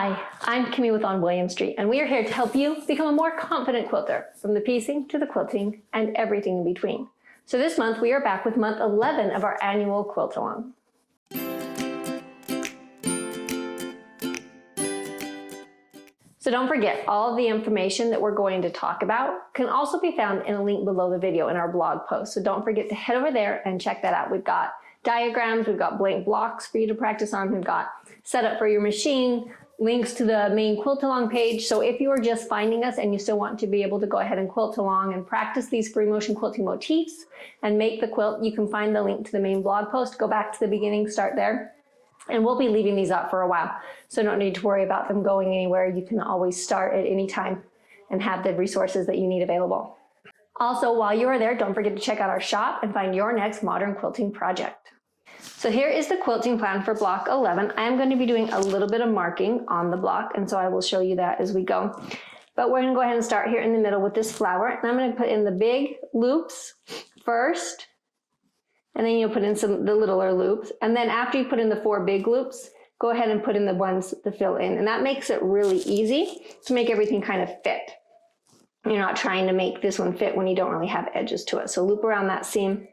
Hi, I'm Kimmy with On William Street, and we are here to help you become a more confident quilter, from the piecing to the quilting and everything in between. So this month we are back with month 11 of our annual quilt along. So don't forget, all of the information that we're going to talk about can also be found in a link below the video in our blog post. So don't forget to head over there and check that out. We've got diagrams, we've got blank blocks for you to practice on, we've got setup for your machine, links to the main quilt along page. So if you are just finding us and you still want to be able to go ahead and quilt along and practice these free motion quilting motifs and make the quilt, you can find the link to the main blog post. Go back to the beginning, start there. And we'll be leaving these up for a while, so don't need to worry about them going anywhere. You can always start at any time and have the resources that you need available. Also, while you are there, don't forget to check out our shop and find your next modern quilting project. So here is the quilting plan for block 11. I am going to be doing a little bit of marking on the block, and so I will show you that as we go. But we're going to go ahead and start here in the middle with this flower, and I'm going to put in the big loops first, and then you'll put in the littler loops. And then after you put in the 4 big loops, go ahead and put in the ones to fill in. And that makes it really easy to make everything kind of fit. You're not trying to make this one fit when you don't really have edges to it. So loop around that seam.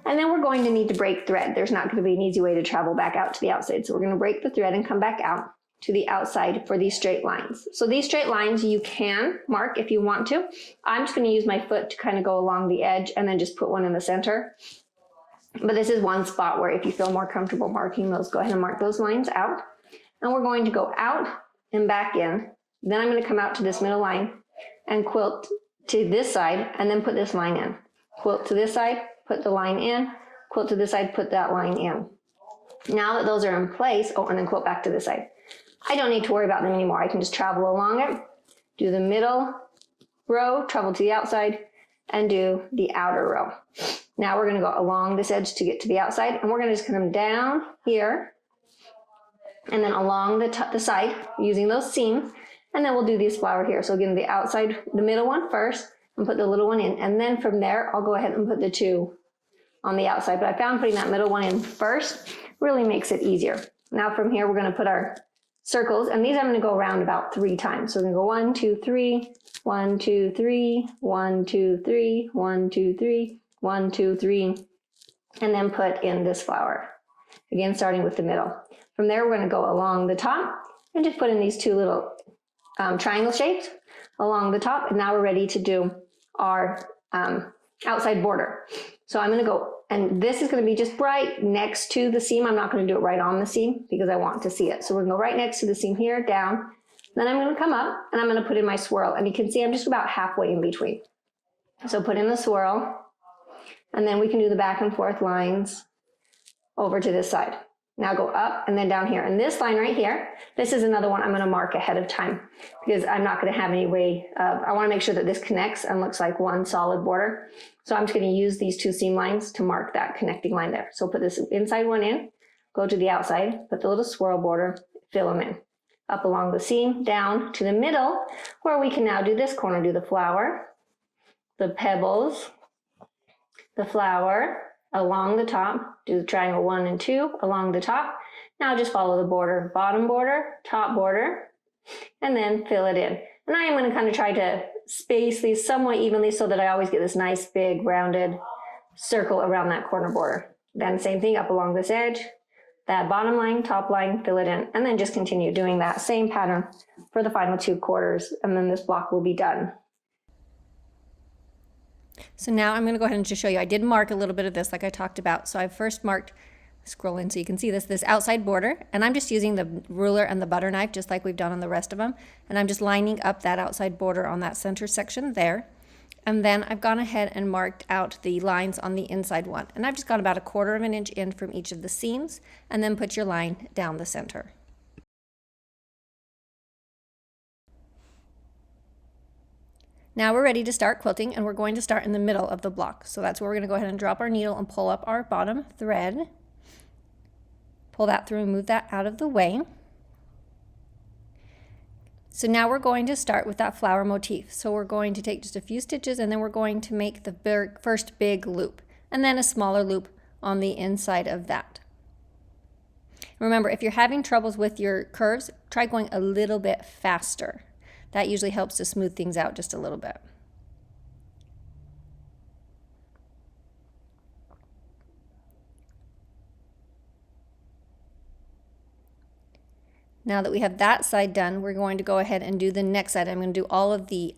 And then we're going to need to break thread. There's not going to be an easy way to travel back out to the outside. So we're going to break the thread and come back out to the outside for these straight lines. So these straight lines you can mark if you want to. I'm just going to use my foot to kind of go along the edge and then just put one in the center. But this is one spot where if you feel more comfortable marking those, go ahead and mark those lines out. And we're going to go out and back in. Then I'm going to come out to this middle line and quilt to this side and then put this line in. Quilt to this side, put the line in, quilt to this side, put that line in. Now that those are in place, oh, and then quilt back to this side. I don't need to worry about them anymore. I can just travel along it, do the middle row, travel to the outside, and do the outer row. Now we're going to go along this edge to get to the outside, and we're going to just come down here and then along the side using those seams, and then we'll do this flower here. So again, the outside, the middle one first, and put the little one in, and then from there I'll go ahead and put the 2 on the outside. But I found putting that middle one in first really makes it easier. Now from here we're going to put our circles, and these I'm going to go around about 3 times. So we're going to go 1, 2, 3, 1, 2, 3, 1, 2, 3, 1, 2, 3, 1, 2, 3, and then put in this flower. Again, starting with the middle. From there, we're going to go along the top and just put in these 2 little triangle shapes along the top. And now we're ready to do our outside border. So I'm going to go, and this is going to be just right next to the seam. I'm not going to do it right on the seam because I want to see it. So we're going to go right next to the seam here, down. Then I'm going to come up and I'm going to put in my swirl. And you can see I'm just about halfway in between. So put in the swirl. And then we can do the back and forth lines over to this side. Now go up and then down here. And this line right here, this is another one I'm going to mark ahead of time because I'm not going to have any way of, I want to make sure that this connects and looks like one solid border. So I'm just going to use these 2 seam lines to mark that connecting line there. So put this inside one in, go to the outside, put the little swirl border, fill them in. Up along the seam, down to the middle, where we can now do this corner, do the flower, the pebbles, the flower along the top, do the triangle 1 and 2 along the top. Now just follow the border, bottom border, top border, and then fill it in. And I am going to kind of try to space these somewhat evenly so that I always get this nice big rounded circle around that corner border. Then same thing up along this edge, that bottom line, top line, fill it in, and then just continue doing that same pattern for the final 2 quarters, and then this block will be done. So now I'm going to go ahead and just show you. I did mark a little bit of this like I talked about. So I first marked, scroll in so you can see this outside border, and I'm just using the ruler and the butter knife just like we've done on the rest of them. And I'm just lining up that outside border on that center section there. And then I've gone ahead and marked out the lines on the inside one. And I've just gone about 1/4 of an inch in from each of the seams, and then put your line down the center. Now we're ready to start quilting, and we're going to start in the middle of the block. So that's where we're going to go ahead and drop our needle and pull up our bottom thread. Pull that through and move that out of the way. So now we're going to start with that flower motif. So we're going to take just a few stitches, and then we're going to make the first big loop, and then a smaller loop on the inside of that. Remember, if you're having troubles with your curves, try going a little bit faster. That usually helps to smooth things out just a little bit. Now that we have that side done, we're going to go ahead and do the next side. I'm going to do all of the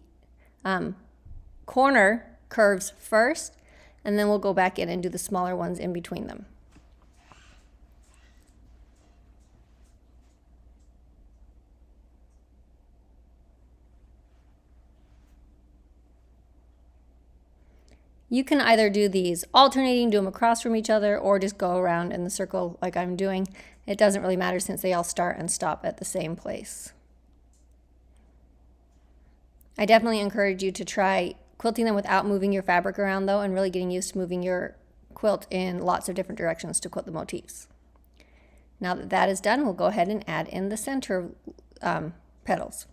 corner curves first, and then we'll go back in and do the smaller ones in between them. You can either do these alternating, do them across from each other, or just go around in the circle like I'm doing. It doesn't really matter since they all start and stop at the same place. I definitely encourage you to try quilting them without moving your fabric around though, and really getting used to moving your quilt in lots of different directions to quilt the motifs. Now that that is done, we'll go ahead and add in the center petals.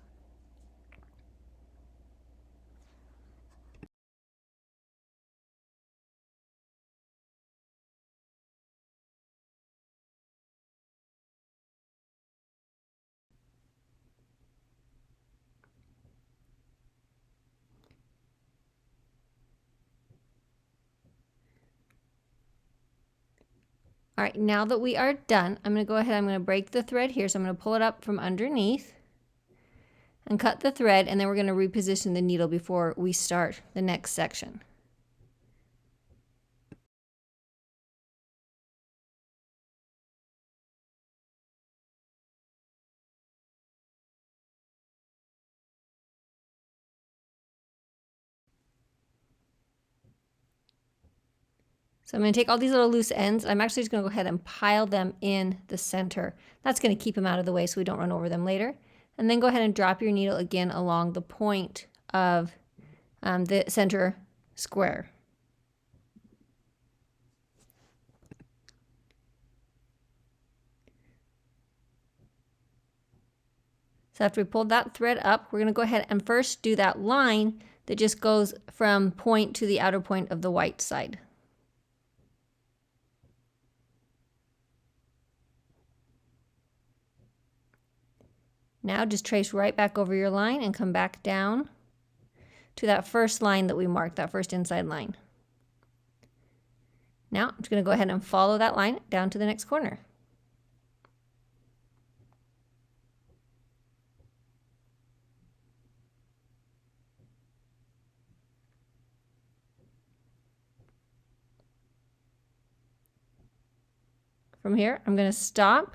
All right, now that we are done, I'm going to go ahead, I'm going to break the thread here. So I'm going to pull it up from underneath and cut the thread, and then we're going to reposition the needle before we start the next section. So I'm going to take all these little loose ends. I'm actually just going to go ahead and pile them in the center. That's going to keep them out of the way so we don't run over them later. And then go ahead and drop your needle again along the point of the center square. So after we pulled that thread up, we're going to go ahead and first do that line that just goes from point to the outer point of the white side. Now just trace right back over your line and come back down to that first line that we marked, that first inside line. Now I'm just going to go ahead and follow that line down to the next corner. From here, I'm going to stop.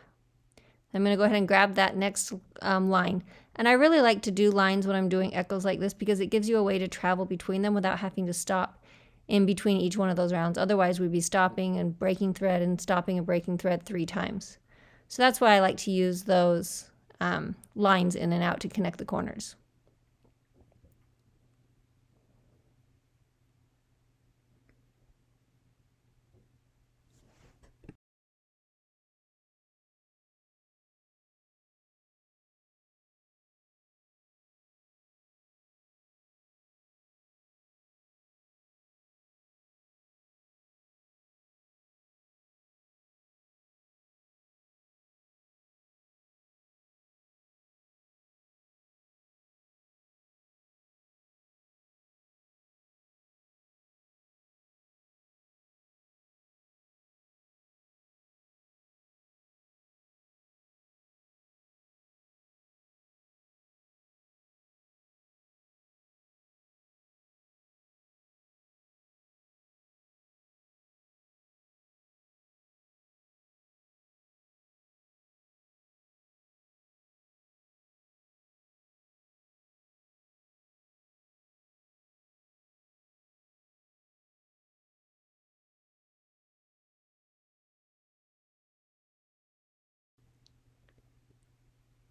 I'm going to go ahead and grab that next line. And I really like to do lines when I'm doing echoes like this because it gives you a way to travel between them without having to stop in between each one of those rounds. Otherwise, we'd be stopping and breaking thread and stopping and breaking thread 3 times. So that's why I like to use those lines in and out to connect the corners.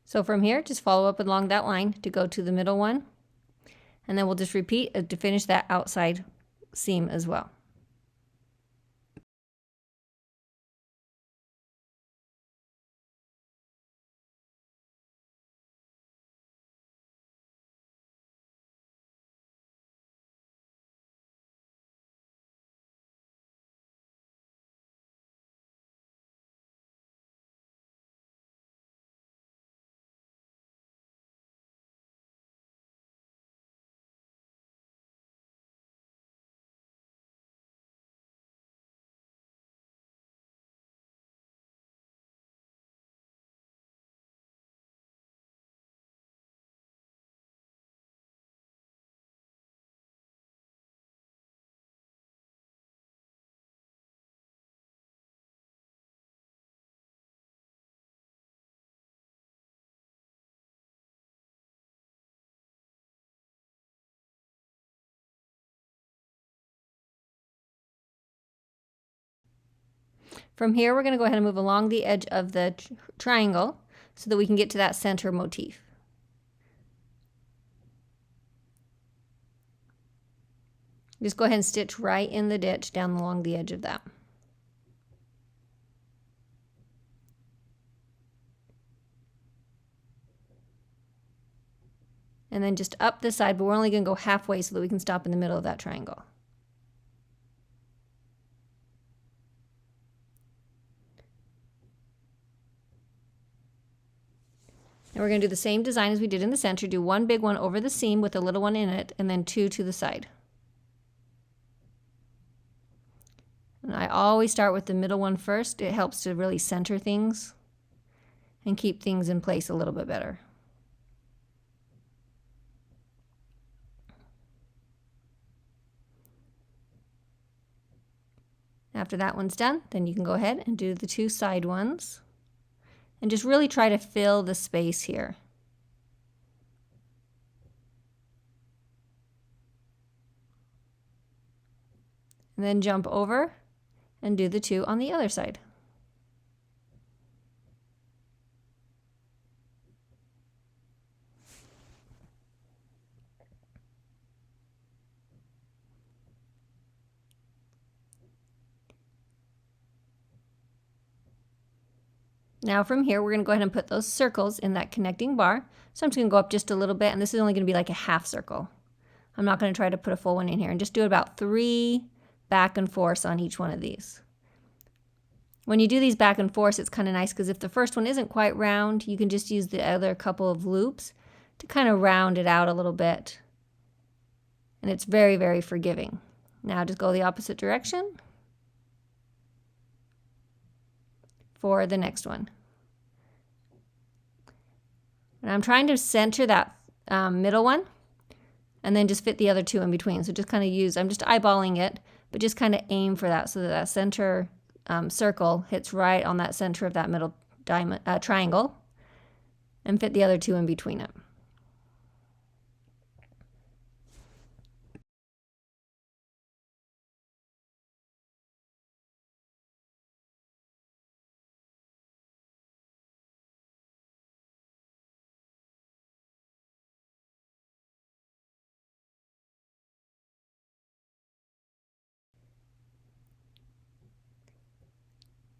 So from here, just follow up along that line to go to the middle one. And then we'll just repeat to finish that outside seam as well. From here, we're going to go ahead and move along the edge of the triangle so that we can get to that center motif. Just go ahead and stitch right in the ditch down along the edge of that. And then just up this side, but we're only going to go halfway so that we can stop in the middle of that triangle. And we're going to do the same design as we did in the center. Do one big one over the seam with a little one in it, and then two to the side. And I always start with the middle one first. It helps to really center things and keep things in place a little bit better. After that one's done, then you can go ahead and do the two side ones. And just really try to fill the space here. And then jump over and do the two on the other side. Now from here, we're going to go ahead and put those circles in that connecting bar. So I'm just going to go up just a little bit, and this is only going to be like a half circle. I'm not going to try to put a full one in here, and just do about 3 back and forths on each one of these. When you do these back and forths, it's kind of nice because if the first one isn't quite round, you can just use the other couple of loops to kind of round it out a little bit. And it's very, very forgiving. Now just go the opposite direction for the next one. And I'm trying to center that middle one and then just fit the other two in between. So just kind of use, I'm just eyeballing it, but just kind of aim for that so that that center circle hits right on that center of that middle diamond, triangle, and fit the other two in between it.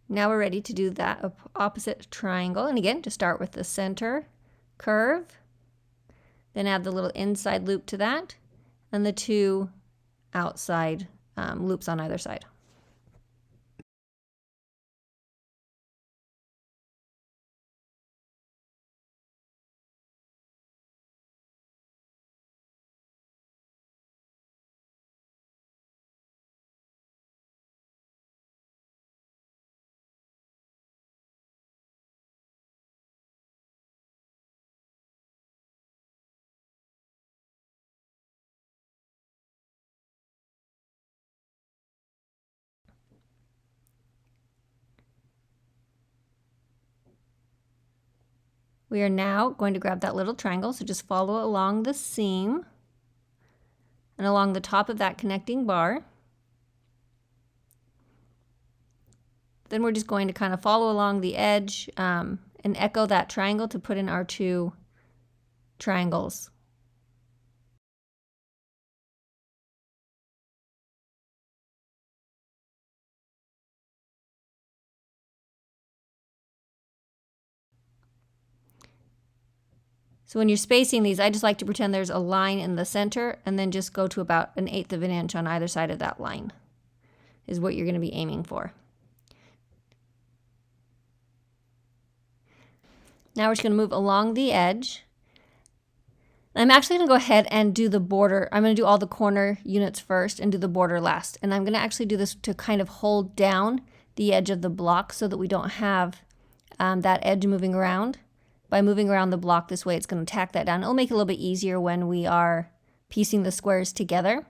Now we're ready to do that opposite triangle. And again, to start with the center curve, then add the little inside loop to that, and the two outside loops on either side. We are now going to grab that little triangle, so just follow along the seam and along the top of that connecting bar. Then we're just going to kind of follow along the edge and echo that triangle to put in our two triangles. So when you're spacing these, I just like to pretend there's a line in the center and then just go to about 1/8 of an inch on either side of that line is what you're going to be aiming for. Now we're just going to move along the edge. I'm actually going to go ahead and do the border. I'm going to do all the corner units first and do the border last. And I'm going to actually do this to kind of hold down the edge of the block so that we don't have that edge moving around. By moving around the block this way, it's going to tack that down. It'll make it a little bit easier when we are piecing the squares together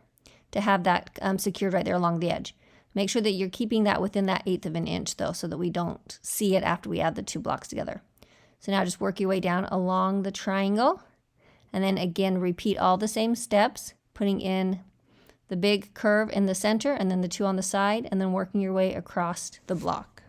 to have that secured right there along the edge. Make sure that you're keeping that within that 1/8 of an inch though, so that we don't see it after we add the two blocks together. So now just work your way down along the triangle, and then again repeat all the same steps, putting in the big curve in the center and then the two on the side, and then working your way across the block.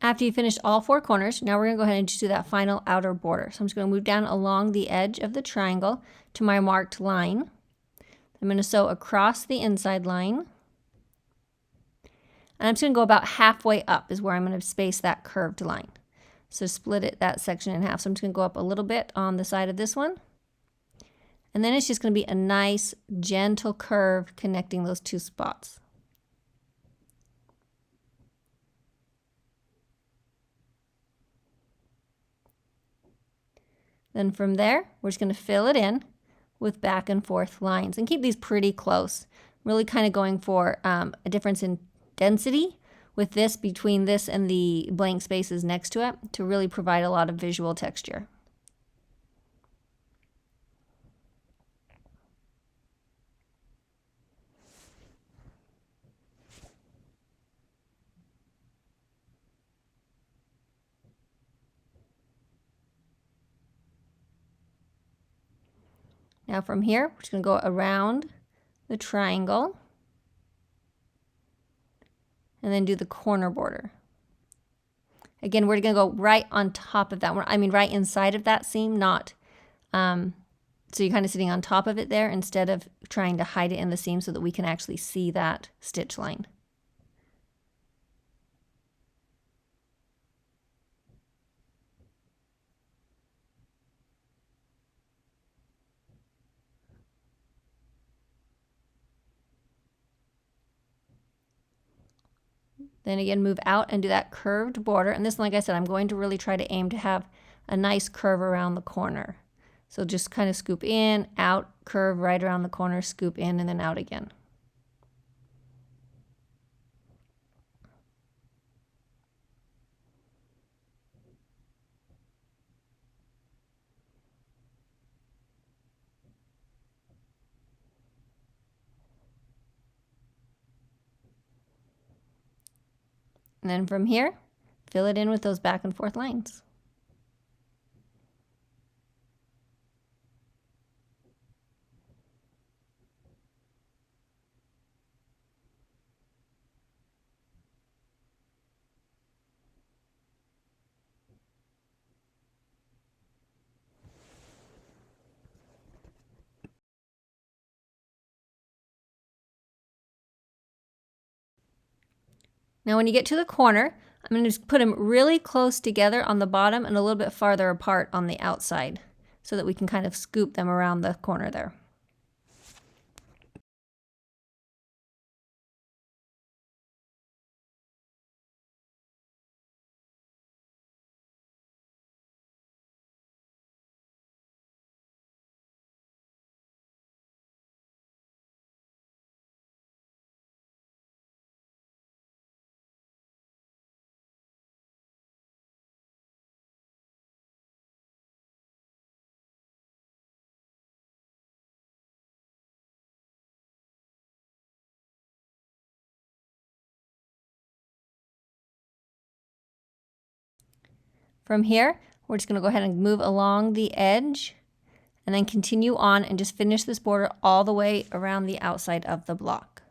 After you finish all 4 corners, now we're going to go ahead and just do that final outer border. So I'm just going to move down along the edge of the triangle to my marked line. I'm going to sew across the inside line. And I'm just going to go about halfway up is where I'm going to space that curved line. So split that section in half. So I'm just going to go up a little bit on the side of this one. And then it's just going to be a nice, gentle curve connecting those 2 spots. Then from there, we're just going to fill it in with back and forth lines and keep these pretty close. Really kind of going for a difference in density with this between this and the blank spaces next to it to really provide a lot of visual texture. Now from here, we're just going to go around the triangle and then do the corner border. Again, we're going to go right on top of that one. I mean, right inside of that seam, not, so you're kind of sitting on top of it there instead of trying to hide it in the seam so that we can actually see that stitch line. Then again, move out and do that curved border. And this, like I said, I'm going to really try to aim to have a nice curve around the corner. So just kind of scoop in, out, curve right around the corner, scoop in, and then out again. And then from here, fill it in with those back and forth lines. Now when you get to the corner, I'm going to just put them really close together on the bottom and a little bit farther apart on the outside so that we can kind of scoop them around the corner there. From here, we're just going to go ahead and move along the edge and then continue on and just finish this border all the way around the outside of the block.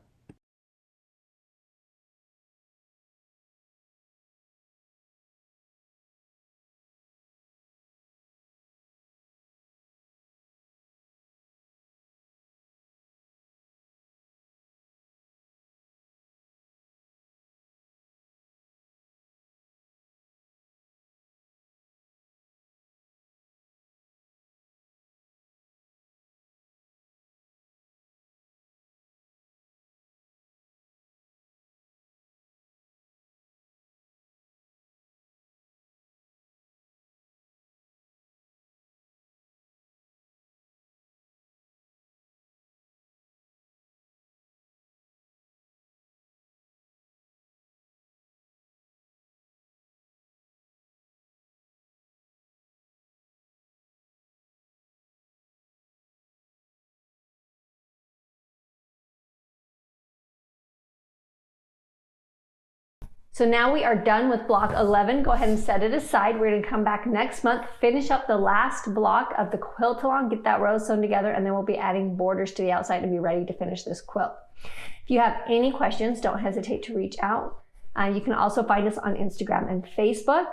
So now we are done with block 11. Go ahead and set it aside. We're going to come back next month, finish up the last block of the quilt along, get that row sewn together, and then we'll be adding borders to the outside and be ready to finish this quilt. If you have any questions, don't hesitate to reach out. You can also find us on Instagram and Facebook.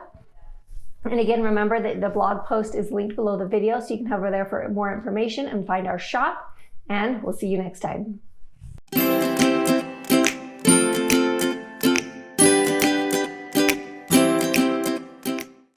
And again, remember that the blog post is linked below the video, so you can hover there for more information and find our shop. And we'll see you next time.